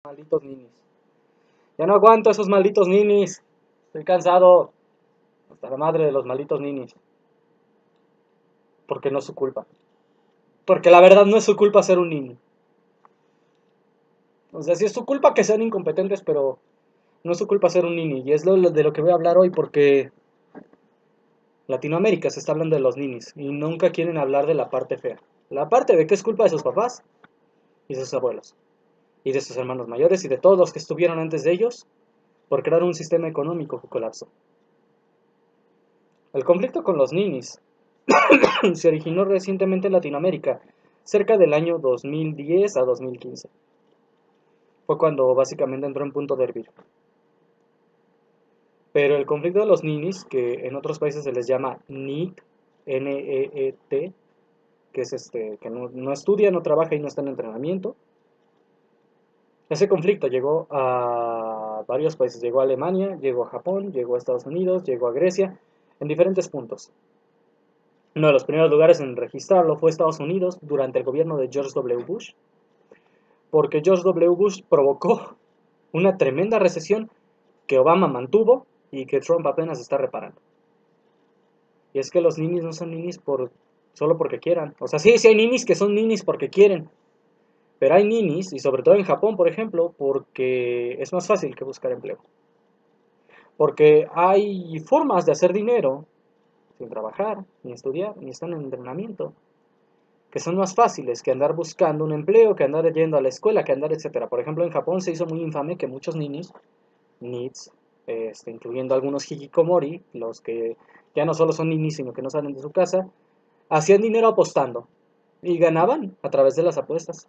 Malditos ninis. Ya no aguanto esos malditos ninis. Estoy cansado. Hasta la madre de los malditos ninis. Porque no es su culpa. Porque la verdad no es su culpa ser un nini. O sea, sí es su culpa que sean incompetentes, pero no es su culpa ser un nini. Y es de lo que voy a hablar hoy porque Latinoamérica se está hablando de los ninis. Y nunca quieren hablar de la parte fea. La parte de que es culpa de sus papás y de sus abuelos. Y de sus hermanos mayores y de todos los que estuvieron antes de ellos por crear un sistema económico que colapsó. El conflicto con los ninis se originó recientemente en Latinoamérica, cerca del año 2010 a 2015. Fue cuando básicamente entró en punto de hervir. Pero el conflicto de los ninis, que en otros países se les llama NEET, N-E-E-T, que es que no estudia, no trabaja y no está en entrenamiento. Ese conflicto llegó a varios países, llegó a Alemania, llegó a Japón, llegó a Estados Unidos, llegó a Grecia, en diferentes puntos. Uno de los primeros lugares en registrarlo fue Estados Unidos durante el gobierno de George W. Bush, porque George W. Bush provocó una tremenda recesión que Obama mantuvo y que Trump apenas está reparando. Y es que los ninis no son ninis solo porque quieran. O sea, sí hay ninis que son ninis porque quieren. Pero hay ninis, y sobre todo en Japón, por ejemplo, porque es más fácil que buscar empleo. Porque hay formas de hacer dinero sin trabajar, ni estudiar, ni estar en entrenamiento, que son más fáciles que andar buscando un empleo, que andar yendo a la escuela, que andar, etcétera. Por ejemplo, en Japón se hizo muy infame que muchos ninis, nits, incluyendo algunos hikikomori, los que ya no solo son ninis, sino que no salen de su casa, hacían dinero apostando y ganaban a través de las apuestas.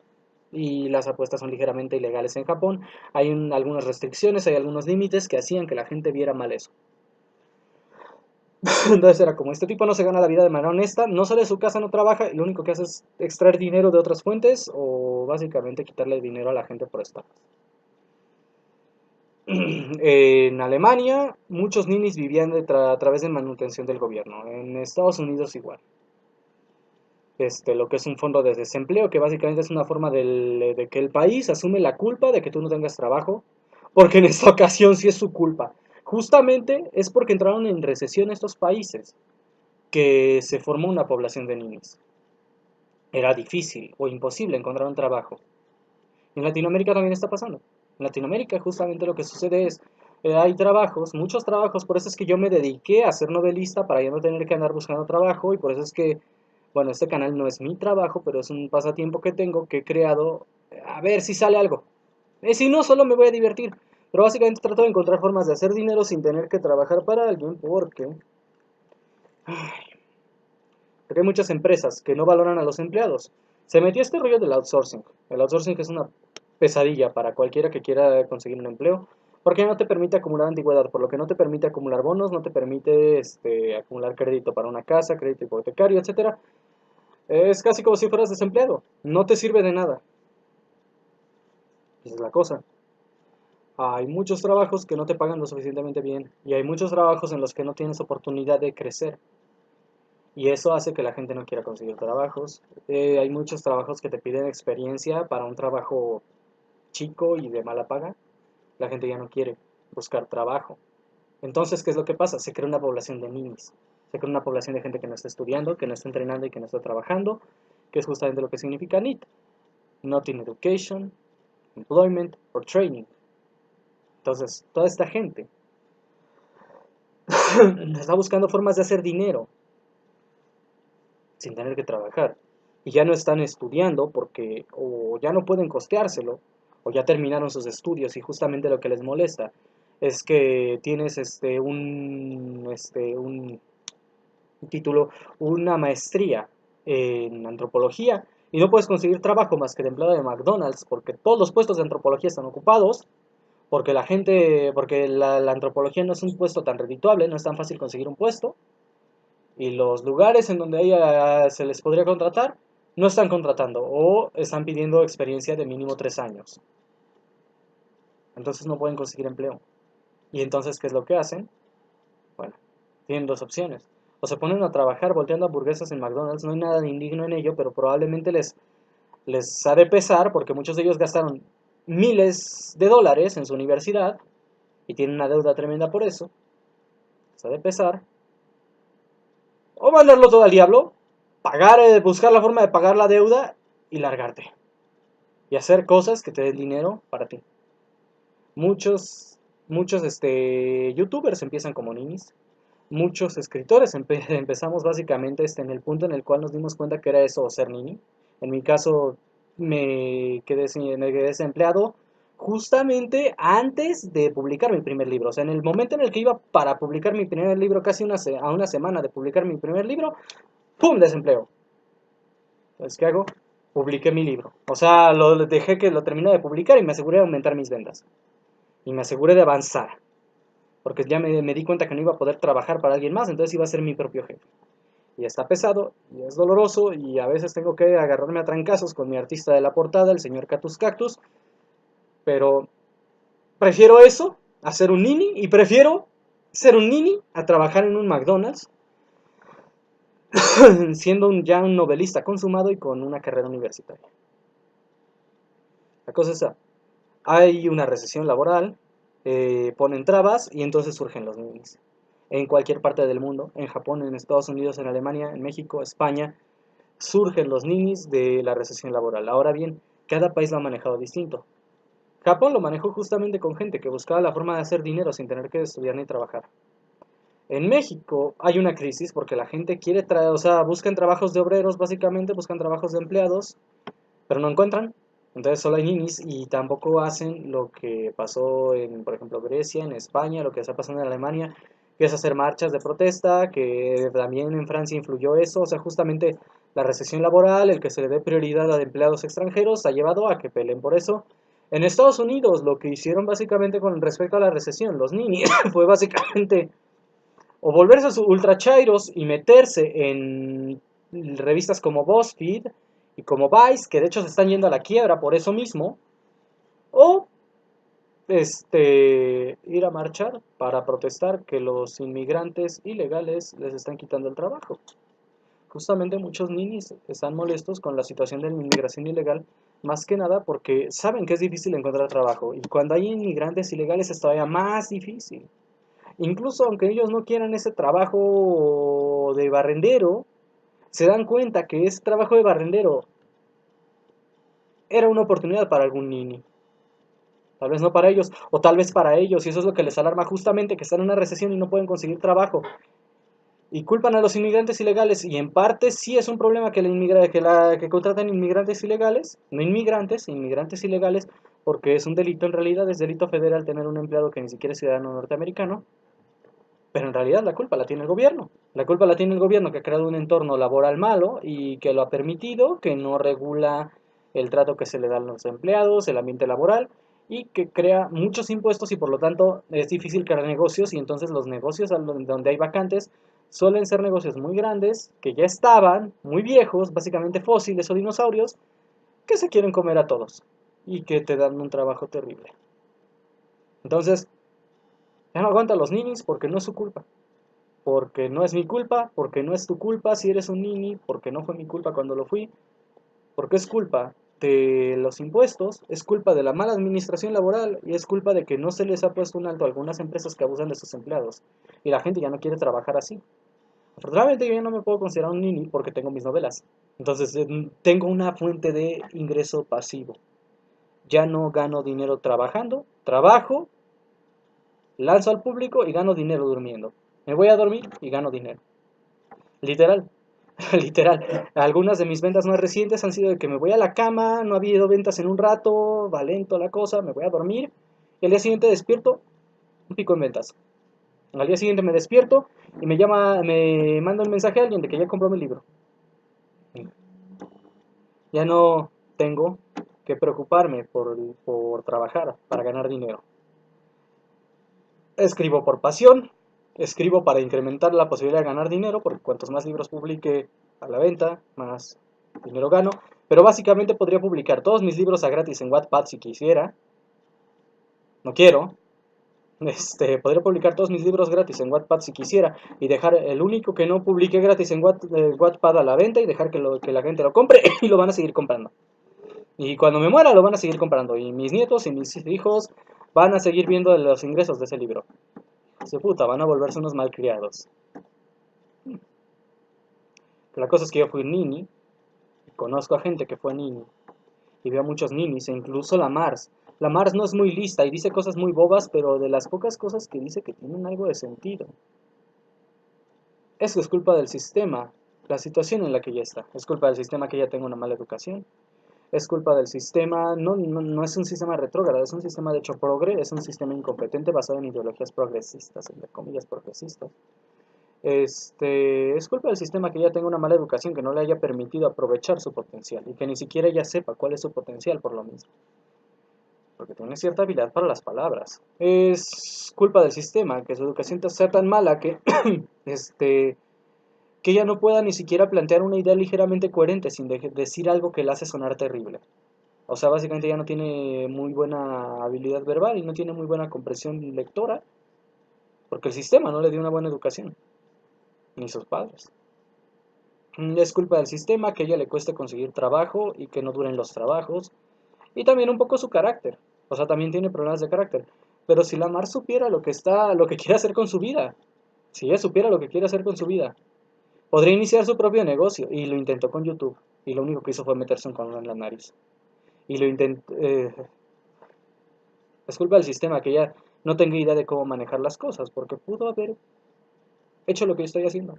Y las apuestas son ligeramente ilegales en Japón. Hay algunas restricciones, hay algunos límites que hacían que la gente viera mal eso. Entonces era como, este tipo no se gana la vida de manera honesta, no sale de su casa, no trabaja, y lo único que hace es extraer dinero de otras fuentes o básicamente quitarle dinero a la gente por estafas. En Alemania, muchos ninis vivían a través de manutención del gobierno. En Estados Unidos igual. Lo que es un fondo de desempleo, que básicamente es una forma de que el país asume la culpa de que tú no tengas trabajo, porque en esta ocasión sí es su culpa. Justamente es porque entraron en recesión estos países que se formó una población de niños. Era difícil o imposible encontrar un trabajo. En Latinoamérica también está pasando. En Latinoamérica justamente lo que sucede es, hay trabajos, muchos trabajos, por eso es que yo me dediqué a ser novelista para ya no tener que andar buscando trabajo y por eso es que, bueno, este canal no es mi trabajo, pero es un pasatiempo que tengo, que he creado, a ver si sale algo. Si no, solo me voy a divertir. Pero básicamente trato de encontrar formas de hacer dinero sin tener que trabajar para alguien porque hay muchas empresas que no valoran a los empleados. Se metió este rollo del outsourcing. El outsourcing es una pesadilla para cualquiera que quiera conseguir un empleo, porque no te permite acumular antigüedad, por lo que no te permite acumular bonos, no te permite acumular crédito para una casa, crédito hipotecario, etcétera. Es casi como si fueras desempleado. No te sirve de nada. Esa es la cosa. Hay muchos trabajos que no te pagan lo suficientemente bien y hay muchos trabajos en los que no tienes oportunidad de crecer. Y eso hace que la gente no quiera conseguir trabajos. Hay muchos trabajos que te piden experiencia para un trabajo chico y de mala paga. La gente ya no quiere buscar trabajo. Entonces, ¿qué es lo que pasa? Se crea una población de ninis. Se crea una población de gente que no está estudiando, que no está entrenando y que no está trabajando, que es justamente lo que significa NEET. Not in Education, Employment or Training. Entonces, toda esta gente está buscando formas de hacer dinero sin tener que trabajar. Y ya no están estudiando porque o ya no pueden costeárselo o ya terminaron sus estudios y justamente lo que les molesta es que tienes un título, una maestría en antropología y no puedes conseguir trabajo más que de empleado de McDonald's porque todos los puestos de antropología están ocupados, porque la antropología no es un puesto tan redituable, no es tan fácil conseguir un puesto y los lugares en donde se les podría contratar no están contratando o están pidiendo experiencia de mínimo 3 años. Entonces no pueden conseguir empleo. Y entonces, ¿qué es lo que hacen? Bueno, tienen dos opciones. O se ponen a trabajar volteando hamburguesas en McDonald's, no hay nada de indigno en ello, pero probablemente les ha de pesar porque muchos de ellos gastaron miles de dólares en su universidad y tiene una deuda tremenda por eso, se ha de pesar, o mandarlo todo al diablo, pagar, buscar la forma de pagar la deuda y largarte. Y hacer cosas que te den dinero para ti. Muchos, muchos youtubers empiezan como ninis. Muchos escritores empezamos básicamente en el punto en el cual nos dimos cuenta que era eso ser nini. En mi caso me quedé desempleado justamente antes de publicar mi primer libro. O sea, en el momento en el que iba para publicar mi primer libro, casi a una semana de publicar mi primer libro, ¡pum! Desempleo. Entonces, ¿qué hago? Publiqué mi libro. O sea, lo dejé que lo terminé de publicar y me aseguré de aumentar mis ventas. Y me aseguré de avanzar. Porque ya me di cuenta que no iba a poder trabajar para alguien más, entonces iba a ser mi propio jefe. Y está pesado, y es doloroso, y a veces tengo que agarrarme a trancazos con mi artista de la portada, el señor Cactus Cactus, pero prefiero eso a ser un nini, y prefiero ser un nini a trabajar en un McDonald's, siendo ya un novelista consumado y con una carrera universitaria. La cosa es esa, hay una recesión laboral, ponen trabas y entonces surgen los ninis. En cualquier parte del mundo, en Japón, en Estados Unidos, en Alemania, en México, España, surgen los ninis de la recesión laboral. Ahora bien, cada país lo ha manejado distinto. Japón lo manejó justamente con gente que buscaba la forma de hacer dinero sin tener que estudiar ni trabajar. En México hay una crisis porque la gente quiere traer, o sea, buscan trabajos de obreros básicamente, buscan trabajos de empleados, pero no encuentran. Entonces solo hay ninis y tampoco hacen lo que pasó en, por ejemplo, Grecia, en España, lo que está pasando en Alemania, que es hacer marchas de protesta, que también en Francia influyó eso, o sea, justamente la recesión laboral, el que se le dé prioridad a empleados extranjeros, ha llevado a que peleen por eso. En Estados Unidos, lo que hicieron básicamente con respecto a la recesión, los ninis, fue básicamente o volverse ultra chairos y meterse en revistas como BuzzFeed y como Vice, que de hecho se están yendo a la quiebra por eso mismo, o ir a marchar para protestar que los inmigrantes ilegales les están quitando el trabajo. Justamente muchos ninis están molestos con la situación de la inmigración ilegal, más que nada porque saben que es difícil encontrar trabajo y cuando hay inmigrantes ilegales es todavía más difícil. Incluso aunque ellos no quieran ese trabajo de barrendero, se dan cuenta que ese trabajo de barrendero era una oportunidad para algún nini. Tal vez no para ellos, o tal vez para ellos, y eso es lo que les alarma justamente, que están en una recesión y no pueden conseguir trabajo. Y culpan a los inmigrantes ilegales, y en parte sí es un problema que contraten inmigrantes ilegales, no inmigrantes, inmigrantes ilegales, porque es un delito en realidad, es delito federal tener un empleado que ni siquiera es ciudadano norteamericano. Pero en realidad la culpa la tiene el gobierno. La culpa la tiene el gobierno que ha creado un entorno laboral malo y que lo ha permitido, que no regula el trato que se le da a los empleados, el ambiente laboral y que crea muchos impuestos y por lo tanto es difícil crear negocios y entonces los negocios donde hay vacantes suelen ser negocios muy grandes, que ya estaban, muy viejos, básicamente fósiles o dinosaurios, que se quieren comer a todos y que te dan un trabajo terrible. Entonces, ya no aguanta a los ninis porque no es su culpa. Porque no es mi culpa, porque no es tu culpa si eres un nini, porque no fue mi culpa cuando lo fui, porque es culpa de los impuestos, es culpa de la mala administración laboral y es culpa de que no se les ha puesto un alto a algunas empresas que abusan de sus empleados. Y la gente ya no quiere trabajar así. Afortunadamente yo ya no me puedo considerar un nini porque tengo mis novelas. Entonces tengo una fuente de ingreso pasivo. Ya no gano dinero trabajando, trabajo, lanzo al público y gano dinero durmiendo. Me voy a dormir y gano dinero. Literal, literal. Algunas de mis ventas más recientes han sido de que me voy a la cama, no ha habido ventas en un rato, va lento la cosa, me voy a dormir y al día siguiente despierto, un pico en ventas. Al día siguiente me despierto y me manda un mensaje a alguien de que ya compró mi libro. Ya no tengo que preocuparme por trabajar para ganar dinero. Escribo por pasión, escribo para incrementar la posibilidad de ganar dinero, porque cuantos más libros publique a la venta, más dinero gano. Pero básicamente podría publicar todos mis libros a gratis en Wattpad si quisiera. No quiero. Podría publicar todos mis libros gratis en Wattpad si quisiera y dejar el único que no publique gratis en Wattpad a la venta y dejar que la gente lo compre y lo van a seguir comprando. Y cuando me muera lo van a seguir comprando. Y mis nietos y mis hijos van a seguir viendo los ingresos de ese libro. Se puta, van a volverse unos malcriados. La cosa es que yo fui un nini, y conozco a gente que fue nini, y veo a muchos ninis, e incluso la Mars. La Mars no es muy lista y dice cosas muy bobas, pero de las pocas cosas que dice que tienen algo de sentido. Eso es culpa del sistema, la situación en la que ella está. Es culpa del sistema que ella tenga una mala educación. Es culpa del sistema, no es un sistema retrógrado, es un sistema de hecho progre, es un sistema incompetente basado en ideologías progresistas, entre comillas progresistas. Es culpa del sistema que ella tenga una mala educación, que no le haya permitido aprovechar su potencial y que ni siquiera ella sepa cuál es su potencial por lo mismo. Porque tiene cierta habilidad para las palabras. Es culpa del sistema, que su educación sea tan mala que, que ella no pueda ni siquiera plantear una idea ligeramente coherente sin decir algo que la hace sonar terrible. O sea, básicamente ella no tiene muy buena habilidad verbal y no tiene muy buena comprensión lectora, porque el sistema no le dio una buena educación, ni sus padres. Es culpa del sistema que a ella le cueste conseguir trabajo y que no duren los trabajos. Y también un poco su carácter. O sea, también tiene problemas de carácter. Pero si la Mar supiera lo que quiere hacer con su vida, si ella supiera lo que quiere hacer con su vida, podría iniciar su propio negocio. Y lo intentó con YouTube. Y lo único que hizo fue meterse un condón en la nariz. Y lo intentó. Es culpa del sistema que ella no tenga idea de cómo manejar las cosas. Porque pudo haber hecho lo que yo estoy haciendo.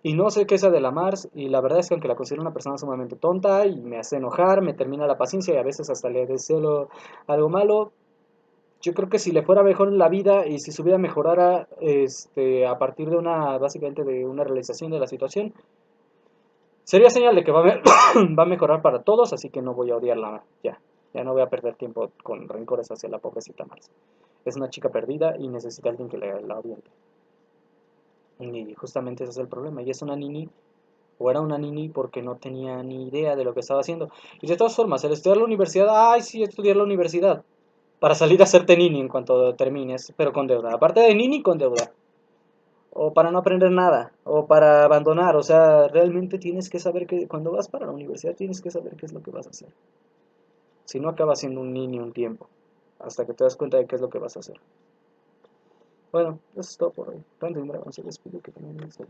Y no sé qué es de la Mars, y la verdad es que aunque la considero una persona sumamente tonta y me hace enojar, me termina la paciencia y a veces hasta le deseo algo malo, yo creo que si le fuera mejor en la vida y si su vida mejorara a partir de básicamente de una realización de la situación, sería señal de que va a mejorar para todos, así que no voy a odiarla ya. Ya no voy a perder tiempo con rencores hacia la pobrecita Mars. Es una chica perdida y necesita a alguien que la oriente. Y justamente ese es el problema. Y es una nini o era una nini porque no tenía ni idea de lo que estaba haciendo. Y de todas formas, el estudiar la universidad, ay, sí, estudiar la universidad, para salir a hacerte nini en cuanto termines, pero con deuda. Aparte de nini, con deuda. O para no aprender nada, o para abandonar. O sea, realmente tienes que saber que cuando vas para la universidad tienes que saber qué es lo que vas a hacer. Si no, acabas siendo un nini un tiempo, hasta que te das cuenta de qué es lo que vas a hacer. Bueno, eso es todo por hoy. Randy Dragon se despide, que también es